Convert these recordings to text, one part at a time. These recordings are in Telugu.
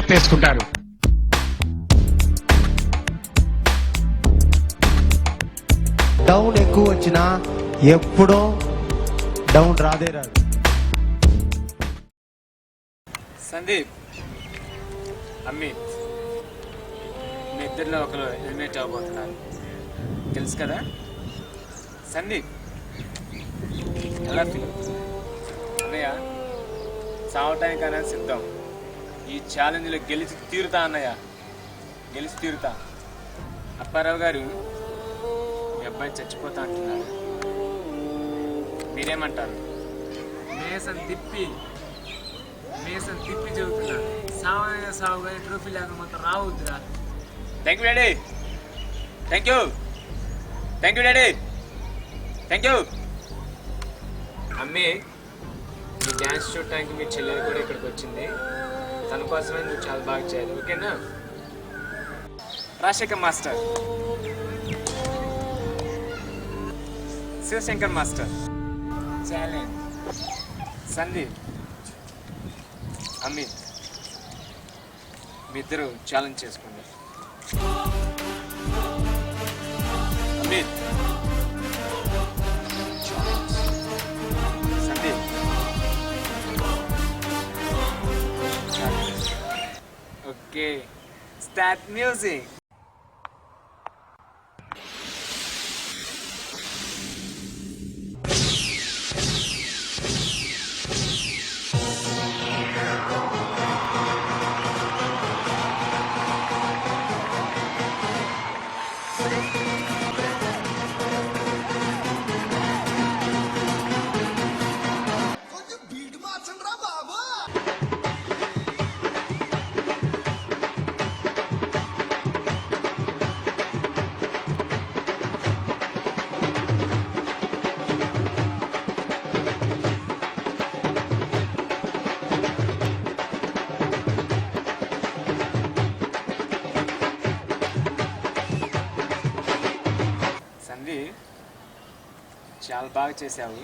జాగ్రత్త వేసుకుంటారు. డౌన్ ఎక్కువ వచ్చినా ఎప్పుడో డౌన్ రాదే రాదు. సందీప్, అమిత్, మీ ఇద్దరిలో ఒకరు ఎలిమినేట్ అవ్వబోతున్నారు, తెలుసు కదా? సందీప్ ఎలా ఫీల్ అవుతుంది? అన్నయ్య చావటానికైనా సిద్ధం. ఈ ఛాలెంజ్లో గెలిచి తీరుతా అన్నయ్య, గెలిచి తీరుతా. అప్పారావు గారు మీ అబ్బాయి చచ్చిపోతా అంటున్నాడు, మీరేమంటారు? మేసం తిప్పి చదువుతున్నా, సావైనా సావు కానీ ట్రోఫీ లేక మొత్తం రావద్దురా. Thank you daddy, thank you daddy, thank you. అమ్మి, ఈ డ్యాన్స్ చూడటానికి మీ చెల్లెలు కూడా ఇక్కడికి వచ్చింది. తన కోసమే నువ్వు చాలా బాగా చేయాలి, ఓకేనా? Rajasekhar master, Shivashankar master, challenge. Sandeep, Amit, మీ ఇద్దరు ఛాలెంజ్ చేసుకోండి. Amit, Sandeep, okay, start music. Sandeep, చాలా బాగా చేసావు.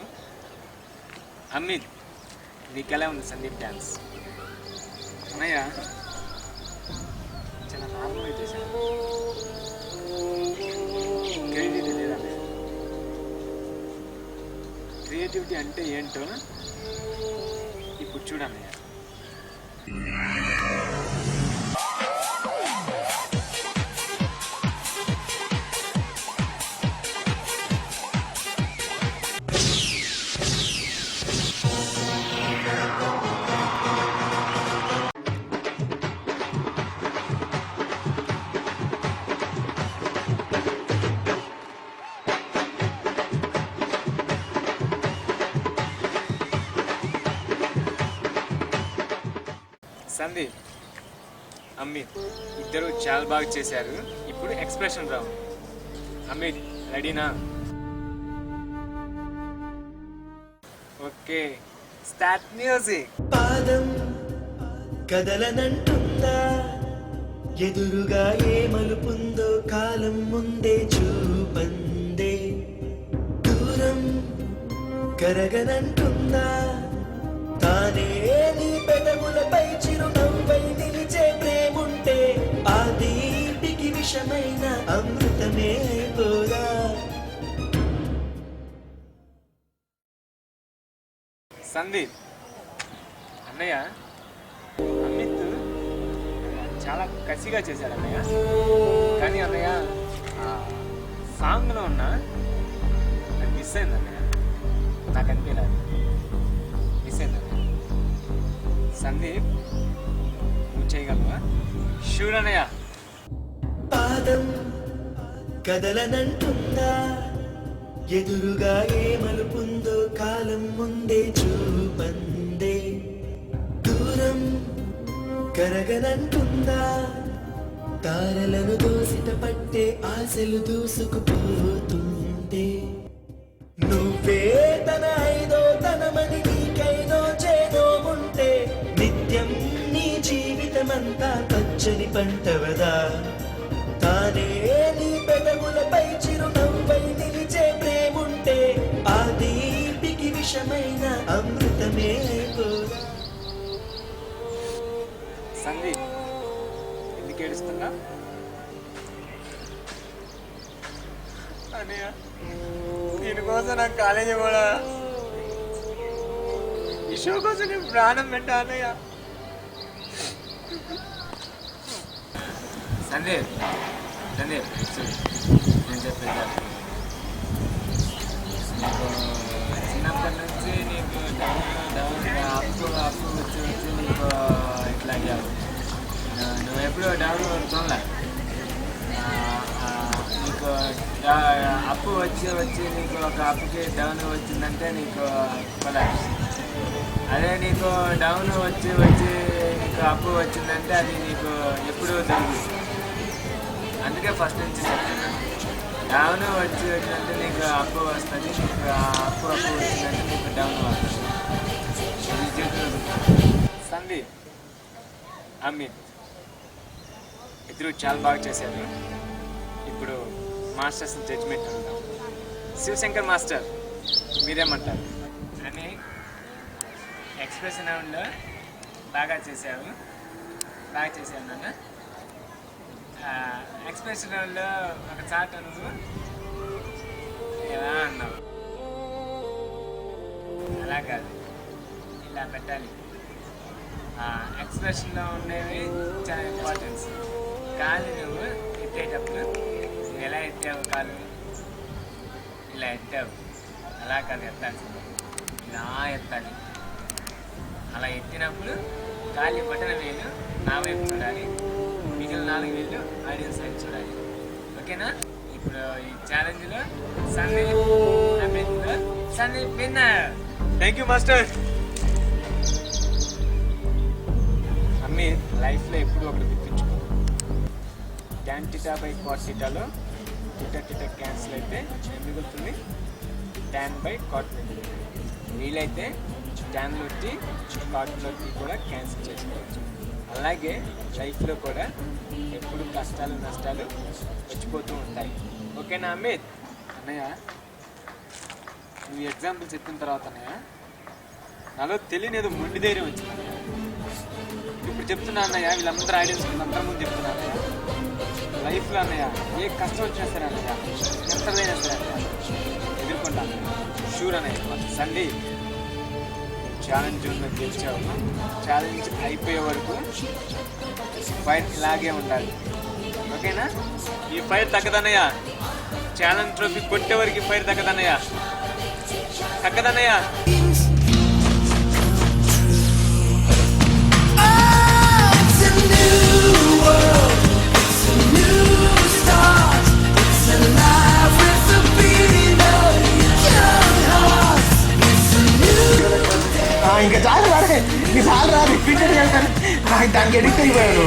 అమిత్, నీకెలా ఉంది సందీప్ డ్యాన్స్? అన్నయ్య చాలా నార్మల్గా చేశాను, క్రియేటివిటీ లేదన్నయ్య. క్రియేటివిటీ అంటే ఏంటో ఇప్పుడు చూడన్నయ్య. సందీప్, అమిత్ ఇద్దరు చాలా బాగా చేశారు. ఇప్పుడు ఎక్స్ప్రెషన్ రౌండ్. అమిత్, రెడీనా? Okay, start music. పాదం కదలనంటుందా, ఎదురుగా ఏ మలుపుందో కాలం ముందే చూపందే. దూరం కరగనంటుందా, తానే నీ పెదవులపై చిరునవ్వై నిలిచే ప్రేముంటే ఆ దీపికి విషమైన అమృతమే అయిపోదా. సందీప్, అన్నయ్య అమిత్ చాలా కసిగా చేశాడు అన్నయ్య. కానీ అన్నయ్య సాంగ్లో ఉన్న నాకు మిస్ అయింది అన్నయ్య, నాకు అనిపించలేదు, మిస్ అయింది అన్నయ్య. సందీప్, నువ్వు చేయగలవా? షూర్ అన్నయ్య. పాదం కదలనంటుందా, ఎదురుగా ఏ మలుపుందో కాలం ముందే చూపందే. దూరం కరగనంటుందా, తారలను దోసిట పట్టే ఆశలు దూసుకుపోతుంటే. నువ్వే తన ఐదో తనమని నీకైదో చేదో ఉంటే నిత్యం నీ జీవితమంతా పచ్చని పంటవదా. తానే నీ పెదవులపై చిరునవ్వై నిలిచే ప్రేముంటే ఆ దీపికి విషమైన అమృతమే అయిపోదా. సందీప్, అన్నయ్య దీనికోసం నాకు కాలేజీ కూడా ఈ షో కోసం నేను ప్రాణం పెట్టా అన్నయ్య. సందీప్ సందీప్ నేను చెప్పేది నీకు చిన్నప్పటి నుంచి నీకు అప్పు వచ్చి నీకు ఇట్లా అయ్యావు. నువ్వు ఎప్పుడు డౌన్ చూడలే. నీకు అప్పు వచ్చి నీకు ఒక అప్పుకి డౌన్ వచ్చిందంటే నీకు కొలాప్స్. అదే నీకు డౌన్ వచ్చి నీకు అప్పు వచ్చిందంటే అది నీకు ఎప్పుడు జరుగుతుంది. అందుకే ఫస్ట్ నుంచి చెప్తున్నాను, డౌన్ వచ్చిందంటే నీకు అప్పు వస్తుంది, నీకు అప్పు వచ్చిందంటే నీకు డౌన్ వస్తుంది. ఇది చెప్తుంది. సందీప్ అమిత్ ఇద్దరు చాలా బాగా చేశారు. ఇప్పుడు మాస్టర్స్ జడ్జ్మెంట్ ఉంటాం. శివశంకర్ మాస్టర్ మీరేమంటారు అని ఎక్స్ప్రెషన్ రౌండ్లో బాగా చేశావు నాన్న. ఎక్స్ప్రెషన్ రౌండ్లో ఒక చాట నువ్వు ఎలా అన్నావు, అలా కాదు ఇలా పెట్టాలి. ఎక్స్ప్రెషన్లో ఉండేవి చాలా ఇంపార్టెన్స్. కాలు నువ్వు ఎత్తేటప్పుడు నువ్వు ఎలా ఎత్తావు, కాలు ఇలా ఎత్తావు, అలా కాదు ఎత్తాల్సింది, ఇలా ఎత్తాలి. అలా ఎత్తినప్పుడు కాలి బటన వేలు నా వైపు చూడాలి, మిగిలిన 4 వేలు ఆడియన్స్ వైపు చూడాలి. ఓకేనా? ఇప్పుడు ఈ ఛాలెంజ్లో Sandeep winner. Thank you master. అమ్మి లైఫ్లో ఎప్పుడు ఒకటి గుర్తించుకో, tan θ బై cot θలో θ క్యాన్సిల్ అయితే ఏం మిగులుతుంది? tan బై cot మిగులుతుంది. వీలైతే ట్యాన్లోకి కాట్లోకి కూడా క్యాన్సిల్ చేసుకోవచ్చు. అలాగే లైఫ్లో కూడా ఎప్పుడు కష్టాలు నష్టాలు వచ్చిపోతూ ఉంటాయి. ఓకేనా అమిత్? అన్నయ్య నువ్వు ఎగ్జాంపుల్ చెప్పిన తర్వాత అన్నయ్య నాలో తెలియని ఏదో మొండి ధైర్యం వచ్చింది అన్నయ్య. ఇప్పుడు చెప్తున్నా అన్నయ్య, వీళ్ళందరూ ఆడియన్స్ అందరి ముందు చెప్తున్నా అన్నయ్య, లైఫ్లో అన్నయ్య ఏ కష్టం వచ్చినా సరే అన్నయ్య, ఎంతదైనా సరే అన్నయ్య ఎదుర్కొంటా షూర్ అన్నయ్య. సందీప్ ఛాలెంజ్ గెలిచావు. ఛాలెంజ్ అయిపోయే వరకు ఫైర్ ఇలాగే ఉండాలి. ఓకేనా? ఈ ఫైర్ తగ్గదన్నయ్య. ఛాలెంజ్ ట్రోఫీ కొట్టే వరకు ఫైర్ తగ్గదన్నయ్య, తగ్గదన్నయ్య. ఇంకా చాలు రాడే, నీ చాలు రా, రిపీటెడ్ వెళ్తాను, నాకు దానికి ఎడిక్ట్ అయిపోయాను.